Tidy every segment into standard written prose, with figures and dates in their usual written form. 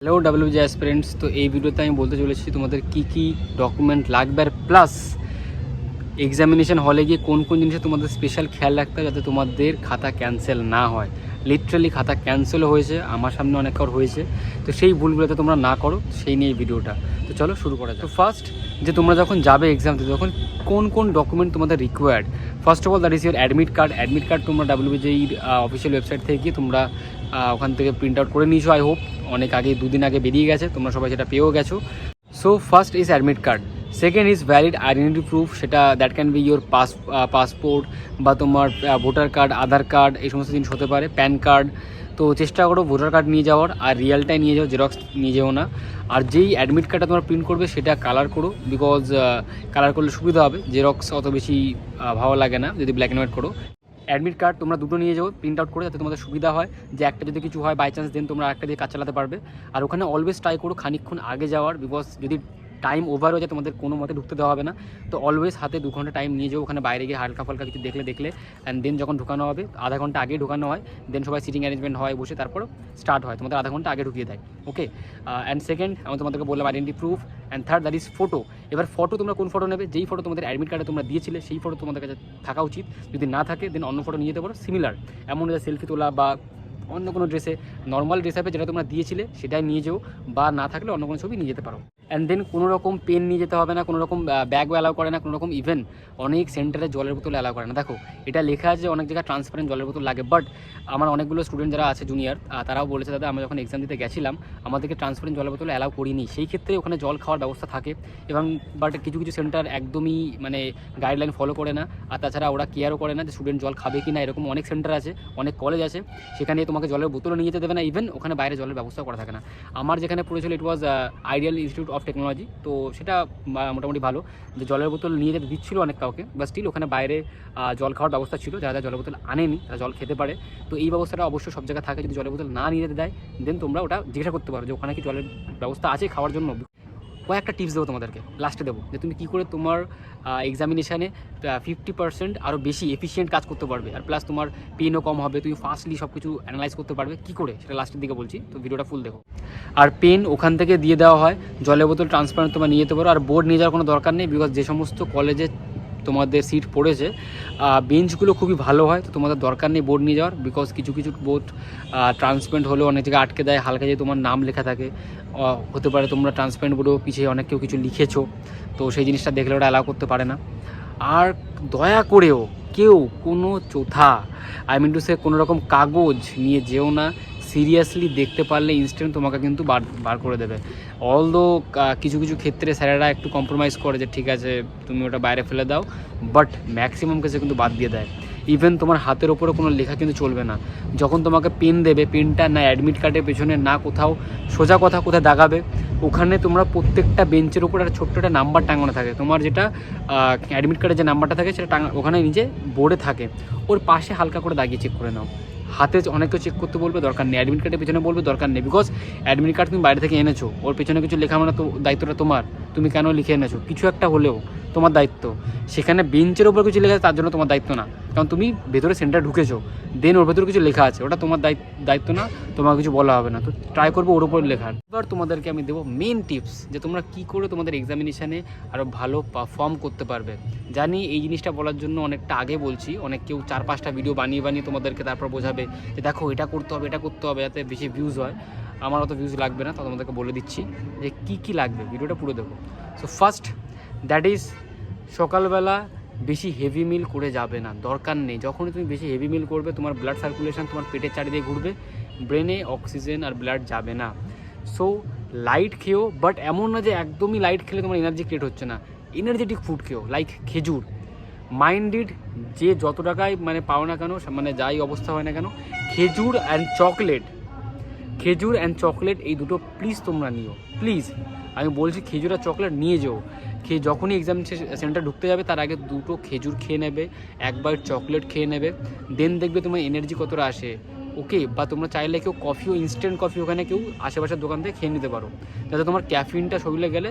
Hello WG aspirants. তো এই ভিডিওতে আমি বলতে চলেছি তোমাদের কি কি ডকুমেন্ট লাগবে, আর প্লাস এক্সামিনেশন হলে গিয়ে কোন কোন জিনিসে তোমাদের স্পেশাল খেয়াল রাখতে হবে যাতে তোমাদের খাতা ক্যান্সেল না হয়। লিটারালি খাতা ক্যান্সেলও হয়েছে, আমার সামনে অনেক কার হয়েছে। তো সেই ভুলগুলোতে তোমরা না করো, সেই নিয়ে এই ভিডিওটা। তো চলো শুরু করা যাক। তো ফার্স্ট, যে তোমরা যখন যাবে এক্সাম দিতে তখন কোন কোন ডকুমেন্ট তোমাদের required. First of all that is your admit card. Admit card তোমরা ডাব্লিউবিজেইর অফিসিয়াল ওয়েবসাইট থেকে গিয়ে তোমরা ওখান থেকে প্রিন্ট আউট করে নিয়েছো। আই হোপ অনেক আগে, দুদিন আগে বেরিয়ে গেছে, তোমরা সবাই সেটা পেয়েও গেছো। So first is admit card. Second is valid identity proof, সেটা that can be your passport বা তোমার ভোটার কার্ড, আধার কার্ড, এই সমস্ত জিনিস হতে পারে, প্যান কার্ড। তো চেষ্টা করো ভোটার কার্ড নিয়ে যাওয়ার, আর রিয়ালটাই নিয়ে যাও, জেরক্স নিয়ে যাও না। আর যেই অ্যাডমিট কার্ডটা তোমরা প্রিন্ট করবে সেটা কালার করো, বিকজ কালার করলে সুবিধা হবে, জেরক্স অত বেশি ভালো লাগে না যদি ব্ল্যাক অ্যান্ড হোয়াইট করো। অ্যাডমিট কার্ড তোমরা দুটো নিয়ে যাও প্রিন্ট আউট করে, যাতে তোমাদের সুবিধা হয় যে একটা যদি কিছু হয় বাই চান্স, দেন তোমরা একটা দিয়ে কাজ চালাতে পারবে। আর ওখানে অলওয়েজ ট্রাই করো খানিকক্ষণ আগে যাওয়ার, বিকজ যদি টাইম ওভার হয়ে যায় তোমাদের কোনো মতে ঢুকতে দেওয়া হবে না। তো অলওয়েজ হাতে 2 ঘন্টা টাইম নিয়ে যাও, ওখানে বাইরে গিয়ে হালকা ফালকা কিছু দেখলে অ্যান্ড দেন যখন ঢুকানো হবে আধা ঘন্টা আগে ঢুকানো হয়, দেন সবাই সিটিং অ্যারেঞ্জমেন্ট হয় বসে, তারপর স্টার্ট হয়, তোমাদের আধা ঘন্টা আগে ঢুকিয়ে দেয়। ওকে, অ্যান্ড সেকেন্ড আমি তোমাদেরকে বললাম identity proof. And third that is photo. এবার ফটো তোমরা কোন ফটো নেবে, যেই ফটো তোমাদের অ্যাডমিট কার্ডে তোমরা দিয়েছিলে সেই ফটো তোমাদের কাছে থাকা উচিত। যদি না থাকে দেন অন্য ফটো নিয়ে যেতে পারো সিমিলার, এমন যে সেলফি তোলা বা অন্য কোনো ড্রেসে, নর্মাল ড্রেস আপে যেটা তোমরা দিয়েছিলে সেটাই নিয়ে যাও, বা না থাকলে অন্য কোনো ছবি নিয়ে যেতে পারো। অ্যান্ড দেন কোনো রকম পেন নিয়ে যেতে হবে না, কোনো রকম ব্যাগও অ্যালাউ করে না, কোনো রকম ইভেন অনেক সেন্টারে জলের বোতল অ্যালাউ করে না। দেখো এটা লেখা আছে অনেক জায়গায় ট্রান্সপারেন্ট জলের বোতল লাগে, বাট আমার অনেকগুলো স্টুডেন্ট যারা আছে জুনিয়র, তারাও বলেছে দাদা আমরা যখন এক্সাম দিতে গেছিলাম আমাদেরকে ট্রান্সপারেন্ট জলের বোতল অ্যালাউ করিনি। সেই ক্ষেত্রে ওখানে জল খাওয়ার ব্যবস্থা থাকে, এবং বাট কিছু কিছু সেন্টার একদমই মানে গাইডলাইন ফলো করে না, আর তাছাড়া ওরা কেয়ারও করে না যে স্টুডেন্ট জল খাবে কি না। এরকম অনেক সেন্টার আছে, অনেক কলেজ আছে, সেখানে তোমাকে জলের বোতলও নিয়ে যেতে দেবে না, ইভেন ওখানে বাইরে জলের ব্যবস্থা করা থাকে না। আমার যেখানে পড়েছিল ইট ওয়াজ আইডিয়াল ইনস্টিটিউট অফ টেকনোলজি, তো সেটা মোটামুটি ভালো, যে জলের বোতল নিয়ে যেতে দিচ্ছিল অনেক কাউকে, বা স্টিল ওখানে বাইরে জল খাওয়ার ব্যবস্থা ছিল, যারা যারা জলের বোতল আনেনি তারা জল খেতে পারে। তো এই ব্যবস্থাটা অবশ্যই সব জায়গায় থাকে। যদি জলের বোতল না নিয়ে যেতে দেয় দেন তোমরা ওটা জিজ্ঞাসা করতে পারো যে ওখানে কি জলের ব্যবস্থা আছে খাওয়ার জন্য। একটা টিপস দেবো তোমাদেরকে, লাস্টে দেবো, যে তুমি কী করে তোমার এক্সামিনেশানে 50% আরও বেশি এফিসিয়েন্ট কাজ করতে পারবে, আর প্লাস তোমার পেনও কম হবে, তুমি ফাস্টলি সব কিছু অ্যানালাইজ করতে পারবে কী করে, সেটা লাস্টের দিকে বলছি, তো ভিডিওটা ফুল দেখো। আর পেন ওখান থেকে দিয়ে দেওয়া হয়, জলের বোতল ট্রান্সপারেন্ট তোমরা নিয়ে যেতে পারো। আর বোর্ড নিয়ে যাওয়ার কোনো দরকার নেই, বিকজ যে সমস্ত কলেজে তোমাদের সিট পড়েছে বেঞ্চগুলো খুবই ভালো হয়, তো তোমাদের দরকার নেই বোর্ড নিয়ে যাওয়ার, বিকজ কিছু কিছু বোর্ড ট্রান্সপারেন্ট হলেও অনেক জায়গায় আটকে দেয়, হালকা যে তোমার নাম লেখা থাকে, হতে পারে তোমরা ট্রান্সপারেন্ট বোর্ডেও পিছিয়ে অনেক কেউ কিছু লিখেছো, তো সেই জিনিসটা দেখলে ওরা অ্যালাউ করতে পারে না। আর দয়া করেও কেউ কোনো চোথা, আই মিন টু সে কোনো রকম কাগজ নিয়ে যেও না। সিরিয়াসলি দেখতে পারলে ইনস্ট্যান্ট তোমাকে কিন্তু বার করে দেবে। অলদো কিছু কিছু ক্ষেত্রে স্যারেরা একটু কম্প্রোমাইজ করে যে ঠিক আছে তুমি ওটা বাইরে ফেলে দাও, বাট ম্যাক্সিমাম কেসে কিন্তু বাদ দিয়ে দেয়। ইভেন তোমার হাতের ওপরে কোনো লেখা কিন্তু চলবে না। যখন তোমাকে পেন দেবে, পেনটা না অ্যাডমিট কার্ডের পেছনে না কোথাও সোজা কথা কোথায় দাগাবে, ওখানে তোমরা প্রত্যেকটা বেঞ্চের উপর একটা ছোট্ট একটা নাম্বার টাঙানো থাকে, তোমার যেটা অ্যাডমিট কার্ডের যে নাম্বারটা থাকে সেটা ওখানে নিজে বোর্ডে থাকে, ওর পাশে হালকা করে দাগিয়ে চেক করে নাও। হাতে অনেকে চেক করতে বলবে, দরকার নেই। অ্যাডমিট কার্ডের পেছনে বলবে, দরকার নেই, বিকজ অ্যাডমিট কার্ড তুমি বাইরে থেকে এনেছো, ওর পেছনে কিছু লেখা মানে তো দায়িত্বটা তোমার, তুমি কেন লিখে এনেছো কিছু একটা হলেও তোমার দায়িত্ব। সেখানে বেঞ্চের ওপর কিছু লেখা আছে তার জন্য তোমার দায়িত্ব না, কারণ তুমি ভেতরে সেন্টার ঢুকেছো, দেন ওর ভেতরে কিছু লেখা আছে, ওটা তোমার দায়িত্ব না, তোমাকে কিছু বলা হবে না। তো ট্রাই করবো ওর উপর লেখার। এবার তোমাদেরকে আমি দেবো মেন টিপস, যে তোমরা কী করে তোমাদের এক্সামিনেশানে আরও ভালো পারফর্ম করতে পারবে। জানি এই জিনিসটা বলার জন্য অনেকটা আগে বলছি, অনেক কেউ 4-5টা ভিডিও বানিয়ে তোমাদেরকে তারপর বোঝাবে যে দেখো এটা করতে হবে, এটা করতে হবে, যাতে বেশি ভিউজ হয়। আমার অত ভিউজ লাগবে না, তো তোমাদেরকে বলে দিচ্ছি যে কী কী লাগবে, ভিডিওটা পুরো দেখো। সো ফার্স্ট দ্যাট ইজ, সকালবেলা বেশি হেভি মিল করে যাবে না, দরকার নেই। যখনই তুমি বেশি হেভি মিল করবে তোমার ব্লাড সার্কুলেশন তোমার পেটের চারিদিকে ঘুরবে, ব্রেনে অক্সিজেন আর ব্লাড যাবে না। সো লাইট খেও, বাট এমন না যে একদমই লাইট খেলে তোমার এনার্জি ক্রিয়েট হচ্ছে না। এনার্জেটিক ফুড খেও, লাইক খেজুর। মাইন্ডেড যে যত টাকায় মানে পাও না কেন, মানে যাই অবস্থা হয় না কেন, খেজুর অ্যান্ড চকলেট এই দুটো প্লিজ তোমরা নিও, প্লিজ। আমি বলছি খেজুর আর চকলেট নিয়ে যাও। যখনই এক্সাম সেন্টার ঢুকতে যাবে তার আগে 2টো খেজুর খেয়ে নেবে, 1 বাইট চকলেট খেয়ে নেবে, দেন দেখবে তোমার এনার্জি কতটা আসে। ওকে, বা তোমরা চাইলে কেউ কফিও, ইনস্ট্যান্ট কফি ওখানে কেউ আশেপাশের দোকান থেকে খেয়ে নিতে পারো, যাতে তোমার ক্যাফিনটা শরীরে গেলে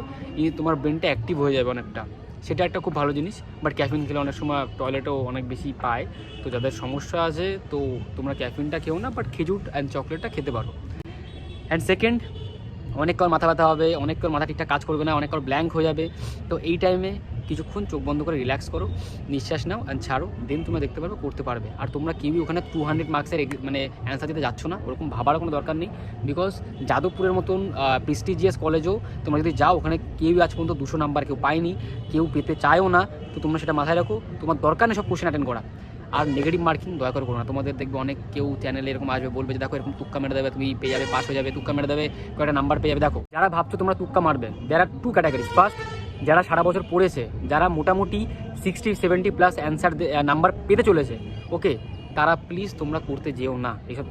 তোমার ব্রেনটা অ্যাক্টিভ হয়ে যাবে অনেকটা। সেটা একটা খুব ভালো জিনিস, বাট ক্যাফিন খেলে অনেক সময় টয়লেটও অনেক বেশি পায়, তো যাদের সমস্যা আছে তো তোমরা ক্যাফিনটা খেও না, বাট খেজুর অ্যান্ড চকলেটটা খেতে পারো। অ্যান্ড সেকেন্ড, অনেক কারোর মাথা ব্যথা হবে, অনেক কারোর মাথা ঠিকঠাক কাজ করবে না, অনেক কারোর ব্ল্যাঙ্ক হয়ে যাবে। তো এই টাইমে কিছুক্ষণ চোখ বন্ধ করে রিল্যাক্স করো, নিঃশ্বাস নাও অ্যান্ড ছাড়ো, দেন তোমরা দেখতে পারবে, করতে পারবে। আর তোমরা কেউই ওখানে 200 মার্কসের মানে অ্যান্সার দিতে যাচ্ছ না, ওরকম ভাবার কোনো দরকার নেই। বিকজ যাদবপুরের মতন প্রেস্টিজিয়াস কলেজেও তোমরা যদি যাও, ওখানে কেউই আজ পর্যন্ত 200 নাম্বার কেউ পায়নি, কেউ পেতে চায়ও না। তো তোমরা সেটা মাথায় রাখো, তোমার দরকার নেই সব কোশ্চেন অ্যাটেন্ড করা। আর নেগেটিভ মার্কিং দয়া করে করো না। তোমাদের দেখবে অনেক কেউ চ্যানেলে এরকম আসবে, বলবে যে দেখো এরকম তুক্কা মেরে দেবে, তুমি পেয়ে যাবে, পাস হয়ে যাবে, তুক্কা মেরে দেবে, কয়েকটা নাম্বার পেয়ে যাবে। দেখো, যারা ভাবছো তোমরা তুক্কা মারবে, দেয়ার আর 2 ক্যাটাগরিজ। ফার্স্ট, যারা সারা বছর পড়েছে, যারা মোটামুটি 60-70 প্লাস অ্যান্সার নাম্বার পেতে চলেছে, ওকে, তারা প্লিজ তোমরা করতে যেও না এইসব,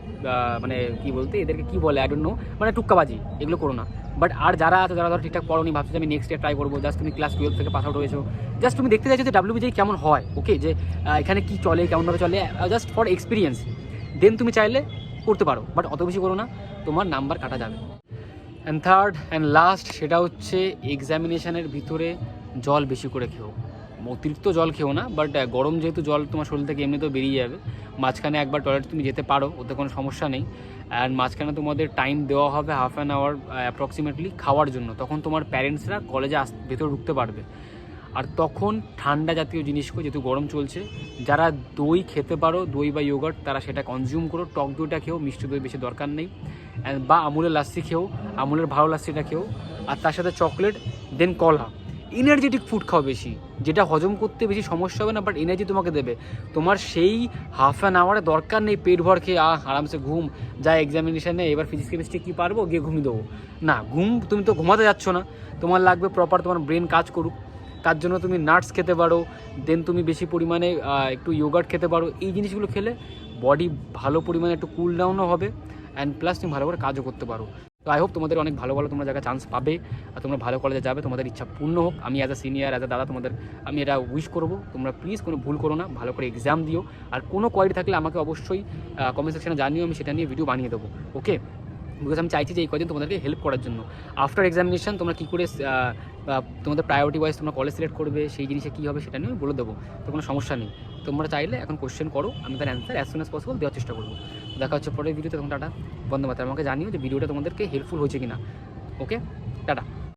মানে কি বলতে এদেরকে কি বলে, আই ডোন্ট নো, মানে টুক্কাবাজি, এগুলো করো না। বাট আর যারা আছে, যারা ধরো ঠিকঠাক পড়োনি, ভাবছো যে আমি নেক্সট ইয়ার ট্রাই করবো, জাস্ট তুমি ক্লাস 12 থেকে পাস আউট হয়েছো, জাস্ট তুমি দেখতে চাইছো যে WBJEE কেমন হয়, ওকে, যে এখানে কি চলে, কেমনভাবে চলে, জাস্ট ফর এক্সপিরিয়েন্স, দেন তুমি চাইলে করতে পারো, বাট অত বেশি করো না, তোমার নাম্বার কাটা যাবে। অ্যান্ড থার্ড অ্যান্ড লাস্ট, সেটা হচ্ছে এক্সামিনেশানের ভিতরে জল বেশি করে খেও। অতিরিক্ত জল খেও না, বাট গরম যেহেতু জল তোমার শরীর থেকে এমনিতেও বেরিয়ে যাবে, মাঝখানে একবার টয়লেট তুমি যেতে পারো, ওতে কোনো সমস্যা নেই। অ্যান্ড মাঝখানে তোমাদের টাইম দেওয়া হবে 1/2 hour অ্যাপ্রক্সিমেটলি খাওয়ার জন্য, তখন তোমার প্যারেন্টসরা কলেজে ভেতরে ঢুকতে পারবে। আর তখন ঠান্ডা জাতীয় জিনিসকে, যেহেতু গরম চলছে, যারা দই খেতে পারো, দই বা ইয়োগার্ট, তারা সেটা কনজিউম করো। টক দইটা খেও, মিষ্টি দই বেশি দরকার নেই। বা আমুলের লাস্সি খেও, আমুলের ভালো লাস্সিটা খেও, আর তার সাথে চকলেট, দেন কলা। এনার্জেটিক ফুড খাও বেশি, যেটা হজম করতে বেশি সমস্যা হবে না, বাট এনার্জি তোমাকে দেবে। তোমার সেই 1/2 hour দরকার নেই পেট ভর খেয়ে আরামসে ঘুম, যা এক্সামিনেশানে এবার ফিজিক্স কেমিস্ট্রি কী পারবো, গিয়ে ঘুমিয়ে দেবো। না, তুমি তো ঘুমাতে যাচ্ছ না, তোমার লাগবে প্রপার তোমার ব্রেন কাজ করুক। তার জন্য তুমি নাটস খেতে পারো, দেন তুমি বেশি পরিমাণে একটু ইয়োগার্ট খেতে পারো। এই জিনিসগুলো খেলে বডি ভালো পরিমাণে একটু কুল ডাউনও হবে, অ্যান্ড প্লাস তুমি ভালো করে কাজও করতে পারো। তো আই হোপ তোমাদের অনেক ভালো ভালো তোমরা জায়গায় চান্স পাবে, আর তোমরা ভালো কলেজে যাবে, তোমাদের ইচ্ছা পূর্ণ হোক। আমি as a senior, as a দাদা, তোমাদের আমি এটা উইশ করবো। তোমরা প্লিজ কোনো ভুল করো না, ভালো করে এক্সাম দিও। আর কোনো কোয়ারি থাকলে আমাকে অবশ্যই কমেন্ট সেকশনে জানিও, আমি সেটা নিয়ে ভিডিও বানিয়ে দেবো, ওকে। বিকজ আমি চাইছি যে এই কদিন তোমাদেরকে হেল্প করার জন্য। আফটার এক্সামিনেশন তোমরা কী করে তোমাদের প্রায়োরিটি ওয়াইজ তোমরা কলেজ সিলেক্ট করবে, সেই জিনিসে কী হবে সেটা নিয়ে আমি বলে দেবো, তো কোনো সমস্যা নেই। তোমরা চাইলে এখন কোশ্চেন করো, আমি তার answer as soon as possible দেওয়ার চেষ্টা করবো। দেখা হচ্ছে পরের ভিডিওতে। তখন টাটা, বন্ধ মাত্রা, আমাকে জানিও যে ভিডিওটা তোমাদেরকে হেল্পফুল হয়েছে কিনা, ওকে, টাটা।